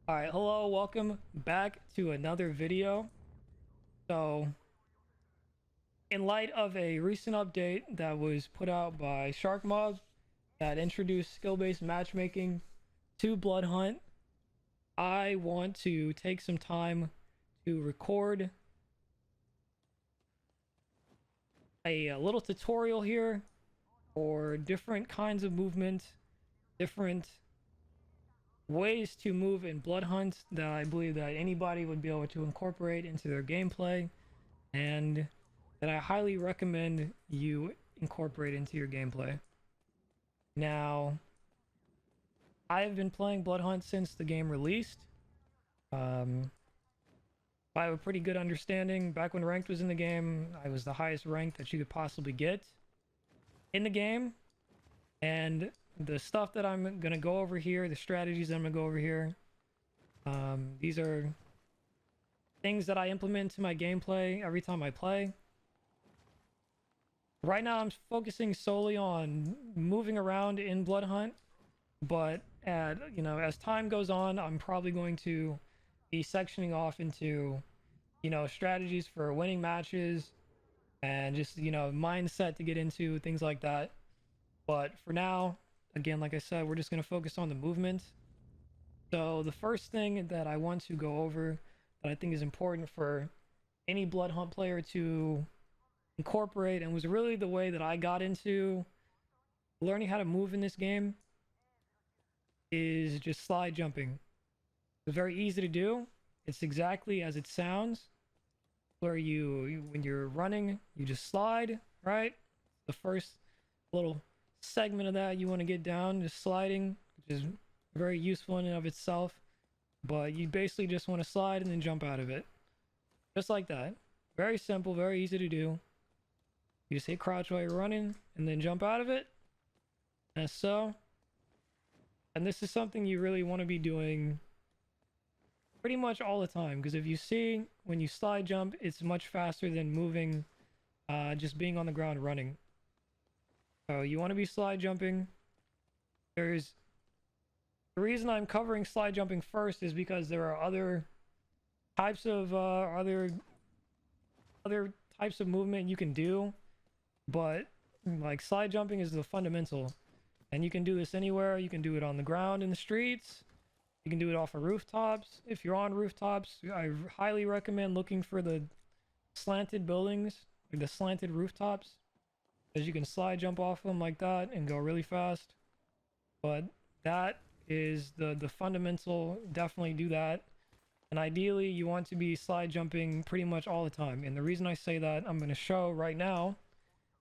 All right, hello, welcome back to another video. So, in light of a recent update that was put out by Sharkmob that introduced skill-based matchmaking to Bloodhunt, I want to take some time to record a little tutorial here for different kinds of movement, different ways to move in Bloodhunt that I believe that anybody would be able to incorporate into their gameplay, and that I highly recommend you incorporate into your gameplay. Now, I have been playing Bloodhunt since the game released. I have a pretty good understanding. Back when ranked was in the game, I was the highest rank that you could possibly get in the game, and the stuff that I'm gonna go over here, the strategies that I'm gonna go over here, these are things that I implement to my gameplay every time I play. Right now I'm focusing solely on moving around in Bloodhunt, but as time goes on, I'm probably going to be sectioning off into strategies for winning matches and just mindset to get into things like that. But for now, again, like I said, we're just going to focus on the movement. So the first thing that I want to go over that I think is important for any Bloodhunt player to incorporate, and was really the way that I got into learning how to move in this game, is just slide jumping. It's very easy to do. It's exactly as it sounds, where when you're running, you just slide, right? The first little segment of that you want to get down, just sliding, which is very useful in and of itself. But you basically just want to slide and then jump out of it, just like that. Very simple, very easy to do. You just hit crouch while you're running and then jump out of it, as so. And this is something you really want to be doing pretty much all the time, because if you see, when you slide jump, it's much faster than moving, just being on the ground running. So you want to be slide jumping. The reason I'm covering slide jumping first is because there are other types of other types of movement you can do, but like slide jumping is the fundamental, and you can do this anywhere. You can do it on the ground in the streets. You can do it off of rooftops. If you're on rooftops, I highly recommend looking for the slanted buildings, like the slanted rooftops, because you can slide jump off them like that and go really fast. But that is the fundamental. Definitely do that. And ideally, you want to be slide jumping pretty much all the time. And the reason I say that, I'm going to show right now,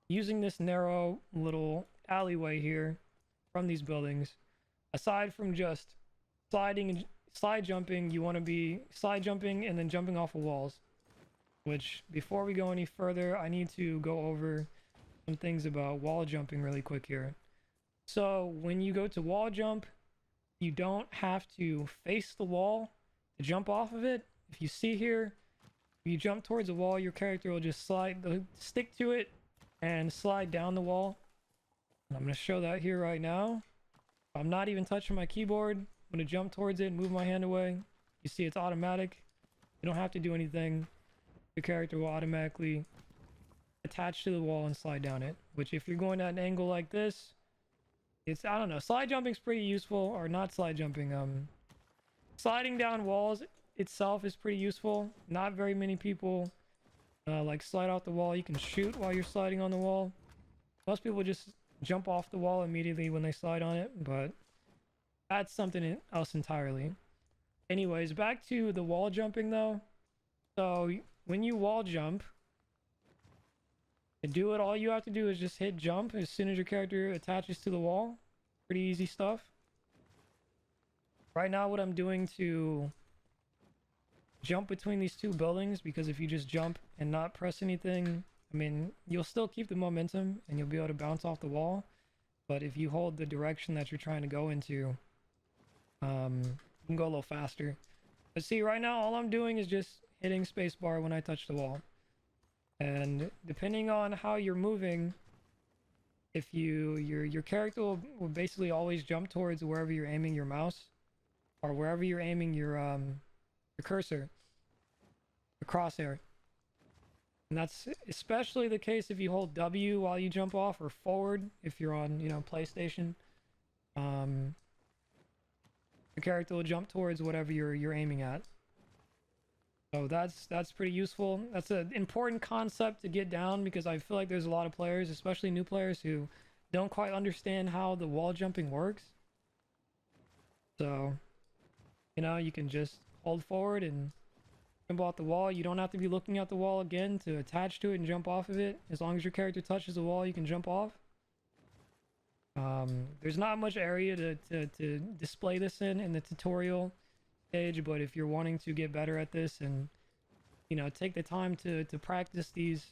using this narrow little alleyway here from these buildings. Aside from just slide jumping, you want to be slide jumping and then jumping off of walls. Which, before we go any further, I need to go over some things about wall jumping really quick here. So when you go to wall jump, you don't have to face the wall to jump off of it. If you see here, if you jump towards the wall, your character will just stick to it and slide down the wall. And I'm going to show that here right now. I'm not even touching my keyboard. I'm going to jump towards it and move my hand away. You see it's automatic. You don't have to do anything. Your character will automatically attach to the wall and slide down it. Which, if you're going at an angle like this, I don't know, slide jumping's pretty useful. Or not slide jumping, sliding down walls itself is pretty useful. Not very many people like slide off the wall. You can shoot while you're sliding on the wall. Most people just jump off the wall immediately when they slide on it, but that's something else entirely. Anyways, back to the wall jumping though. So when you wall jump, to do it, all you have to do is just hit jump as soon as your character attaches to the wall. Pretty easy stuff. Right now what I'm doing to jump between these two buildings, because if you just jump and not press anything, I mean, you'll still keep the momentum and you'll be able to bounce off the wall. But if you hold the direction that you're trying to go into, you can go a little faster. But see, right now, all I'm doing is just hitting spacebar when I touch the wall. And depending on how you're moving, if your character will basically always jump towards wherever you're aiming your mouse. or wherever you're aiming your cursor, the crosshair. And that's especially the case if you hold W while you jump off, or forward if you're on, you know, PlayStation. The character will jump towards whatever you're aiming at. So that's pretty useful. That's an important concept to get down, because I feel like there's a lot of players, especially new players, who don't quite understand how the wall jumping works. So, you know, you can just hold forward and jump off the wall. You don't have to be looking at the wall again to attach to it and jump off of it. As long as your character touches the wall, you can jump off. There's not much area to display this in the tutorial stage, but if you're wanting to get better at this and, you know, take the time to practice these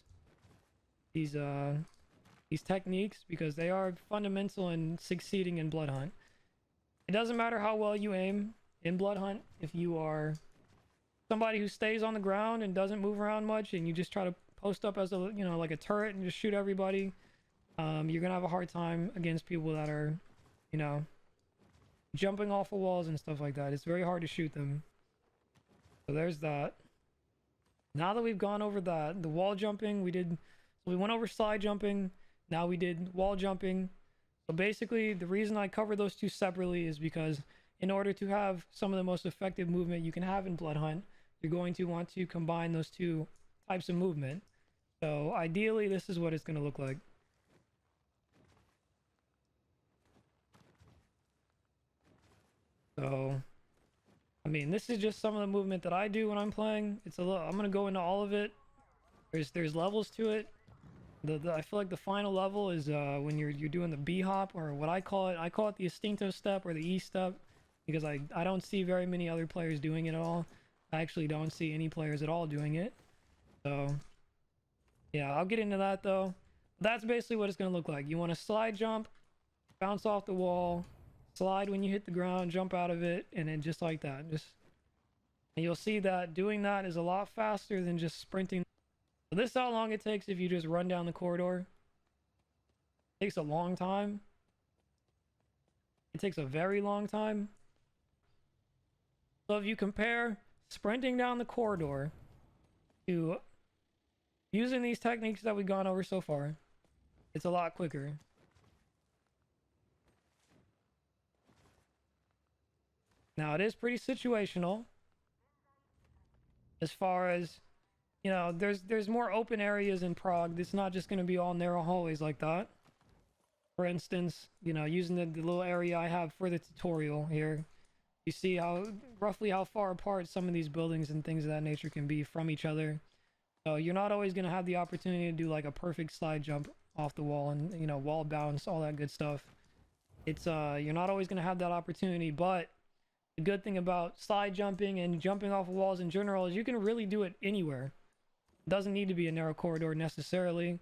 techniques, because they are fundamental in succeeding in Bloodhunt. It doesn't matter how well you aim in Bloodhunt. If you are somebody who stays on the ground and doesn't move around much, and you just try to post up as a, you know, like a turret and just shoot everybody, you're gonna have a hard time against people that are, you know, jumping off of walls and stuff like that. It's very hard to shoot them. So there's that. Now that we've gone over that, the wall jumping, we went over slide jumping. Now we did wall jumping. So basically, the reason I cover those two separately is because in order to have some of the most effective movement you can have in Bloodhunt, you're going to want to combine those two types of movement. So ideally, this is what it's going to look like. So, I mean, this is just some of the movement that I do when I'm playing. It's a little, I'm gonna go into all of it. There's levels to it. I feel like the final level is when you're doing the B hop, or what I call it the Instinto step, or the E step, because I don't see very many other players doing it at all. I actually don't see any players at all doing it. So, yeah, I'll get into that though. That's basically what it's gonna look like. You want to slide jump, bounce off the wall, slide when you hit the ground, jump out of it, and then just like that. And you'll see that doing that is a lot faster than just sprinting. So this is how long it takes if you just run down the corridor. It takes a long time. It takes a very long time. So if you compare sprinting down the corridor to using these techniques that we've gone over so far, it's a lot quicker. Now, it is pretty situational as far as, you know, there's more open areas in Prague. It's not just going to be all narrow hallways like that. For instance, you know, using the little area I have for the tutorial here, you see roughly how far apart some of these buildings and things of that nature can be from each other. So you're not always going to have the opportunity to do like a perfect slide jump off the wall and, you know, wall bounce, all that good stuff. It's you're not always going to have that opportunity, but the good thing about slide jumping and jumping off of walls in general is you can really do it anywhere. It doesn't need to be a narrow corridor necessarily. You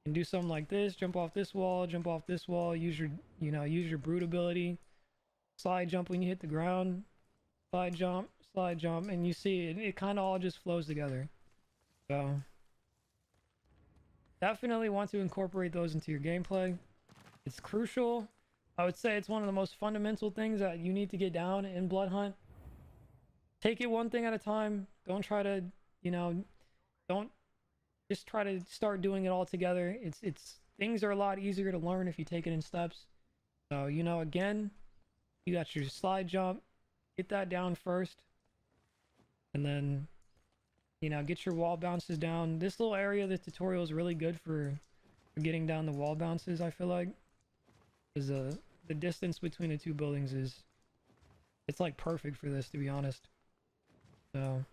can do something like this, jump off this wall, use your brute ability, slide jump when you hit the ground, slide jump, and you see it kind of all just flows together. So definitely want to incorporate those into your gameplay. It's crucial. I would say it's one of the most fundamental things that you need to get down in Bloodhunt. Take it one thing at a time. Don't try to, you know, don't just try to start doing it all together. It's things are a lot easier to learn if you take it in steps. So, you know, again, you got your slide jump, get that down first, and then, you know, get your wall bounces down. This little area of the tutorial is really good for getting down the wall bounces, I feel like. Is the distance between the two buildings it's like perfect for this, to be honest. So,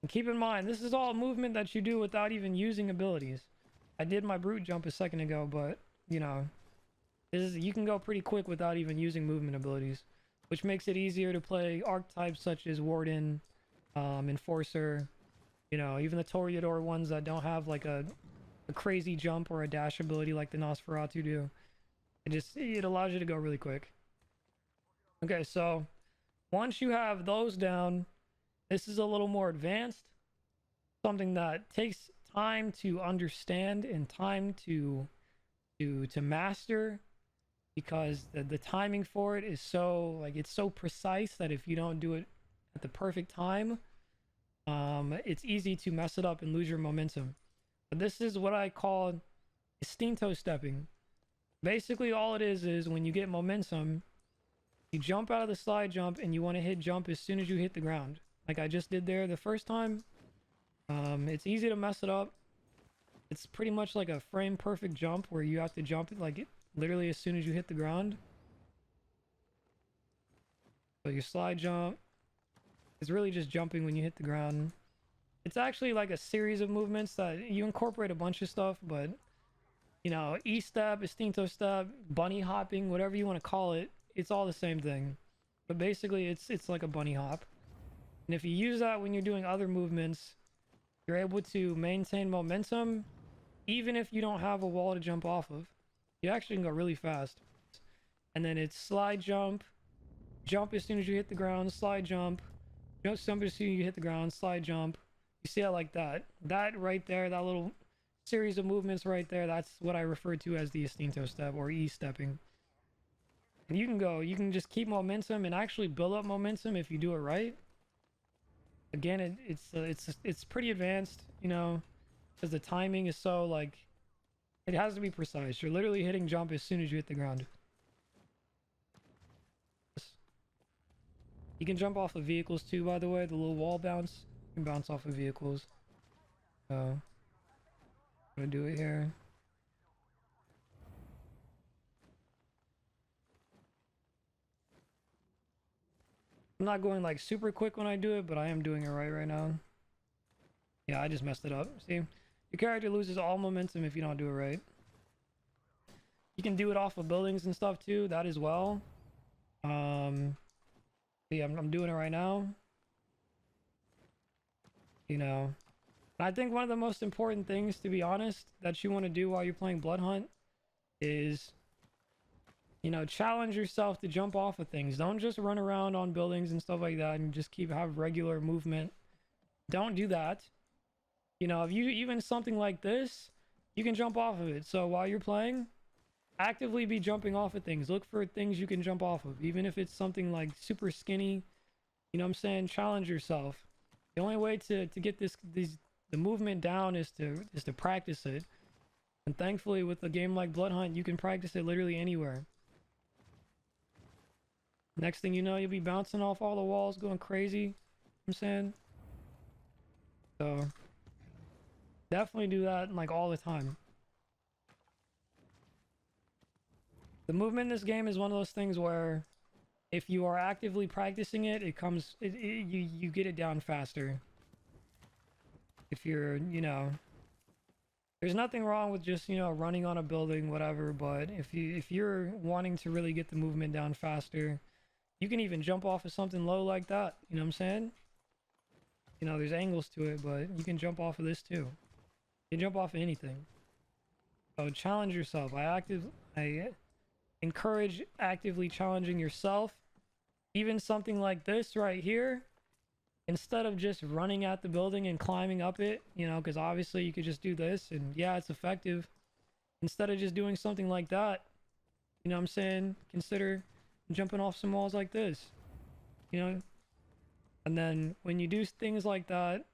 and keep in mind, this is all movement that you do without even using abilities. I did my brute jump a second ago, but you know, you can go pretty quick without even using movement abilities, which makes it easier to play archetypes such as Warden, Enforcer, you know, even the Toreador ones that don't have like a crazy jump or a dash ability like the Nosferatu do. It allows you to go really quick. Okay, so once you have those down, this is a little more advanced. Something that takes time to understand and time to master. because the timing for it is so like it's so precise that if you don't do it at the perfect time, it's easy to mess it up and lose your momentum. But this is what I call istinto stepping. Basically, all it is when you get momentum, you jump out of the slide jump and you want to hit jump as soon as you hit the ground, like I just did there the first time. It's easy to mess it up. It's pretty much like a frame perfect jump where you have to jump like literally as soon as you hit the ground. So your slide jump is really just jumping when you hit the ground. It's actually like a series of movements that you incorporate a bunch of stuff, but you know, E-step, istinto step, bunny hopping, whatever you want to call it, it's all the same thing. But basically it's like a bunny hop. And if you use that when you're doing other movements, you're able to maintain momentum even if you don't have a wall to jump off of. You actually can go really fast. And then it's slide jump, jump as soon as you hit the ground, slide jump, jump as soon as you hit the ground, slide jump. You see it like that. That right there, that little series of movements right there, that's what I refer to as the istinto step or E-stepping. And you can just keep momentum and actually build up momentum if you do it right. Again, it's pretty advanced, you know, because the timing is so like it has to be precise. You're literally hitting jump as soon as you hit the ground. You can jump off of vehicles too, by the way. The little wall bounce, you can bounce off of vehicles. So I'm gonna do it here. I'm not going like super quick when I do it, but I am doing it right now. Yeah, I just messed it up. See, your character loses all momentum if you don't do it right. You can do it off of buildings and stuff too, that as well. Yeah, I'm doing it right now. You know, and I think one of the most important things, to be honest, that you want to do while you're playing Bloodhunt is, you know, challenge yourself to jump off of things. Don't just run around on buildings and stuff like that and just have regular movement. Don't do that. You know, if you even something like this, you can jump off of it. So while you're playing, actively be jumping off of things. Look for things you can jump off of, even if it's something like super skinny. You know what I'm saying? Challenge yourself. The only way to get the movement down is to practice it. And thankfully, with a game like Bloodhunt, you can practice it literally anywhere. Next thing you know, you'll be bouncing off all the walls, going crazy. You know what I'm saying? So definitely do that like all the time. The movement in this game is one of those things where if you are actively practicing it, you get it down faster. If you're, you know, there's nothing wrong with just, you know, running on a building, whatever, but if you're wanting to really get the movement down faster, you can even jump off of something low like that. You know what I'm saying? You know, there's angles to it, but you can jump off of this too. You can jump off of anything. So challenge yourself. I encourage actively challenging yourself. Even something like this right here, instead of just running at the building and climbing up it, you know, because obviously you could just do this and yeah, it's effective. Instead of just doing something like that, you know what I'm saying, consider jumping off some walls like this, you know. And then when you do things like that,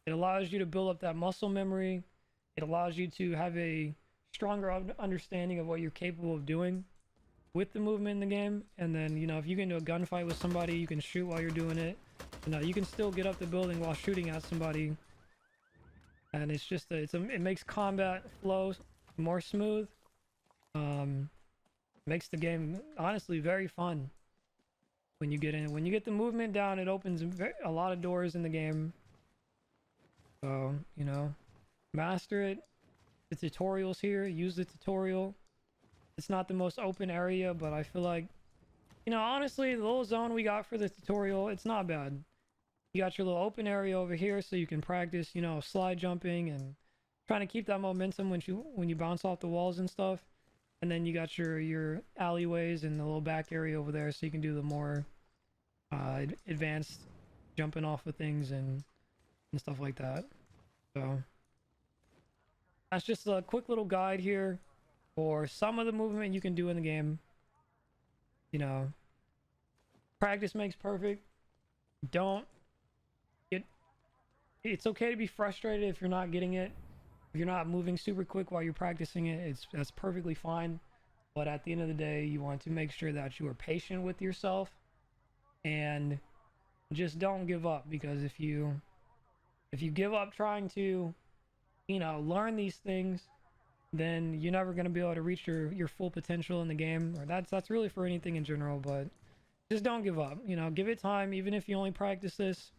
it allows you to build up that muscle memory. It allows you to have a stronger understanding of what you're capable of doing with the movement in the game. And then, you know, if you get into a gunfight with somebody, you can shoot while you're doing it. You know, you can still get up the building while shooting at somebody. And it's just it makes combat flow more smooth. Makes the game honestly very fun when you get in. When you get the movement down, it opens a lot of doors in the game. So, you know, master it. The tutorials here, use the tutorial. It's not the most open area, but I feel like, you know, honestly, the little zone we got for the tutorial, it's not bad. You got your little open area over here so you can practice, you know, slide jumping and trying to keep that momentum when you bounce off the walls and stuff. And then you got your alleyways and the little back area over there so you can do the more advanced jumping off of things and stuff like that. So that's just a quick little guide here For some of the movement you can do in the game, you know, practice makes perfect. Don't it it's okay to be frustrated if you're not getting it. If you're not moving super quick while you're practicing it, that's perfectly fine. But at the end of the day, you want to make sure that you are patient with yourself and just don't give up, because if you give up trying to, you know, learn these things, then you're never going to be able to reach your full potential in the game. Or that's really for anything in general, but just don't give up. You know, give it time. Even if you only practice this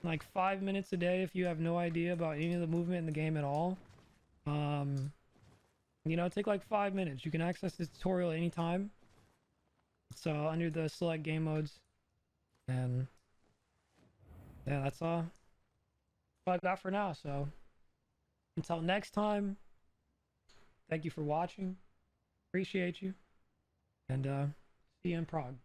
like 5 minutes a day, if you have no idea about any of the movement in the game at all, you know, take like 5 minutes. You can access the tutorial anytime. So under the select game modes, and yeah, that's all I got for now. So until next time, thank you for watching. Appreciate you, and see you in Prague.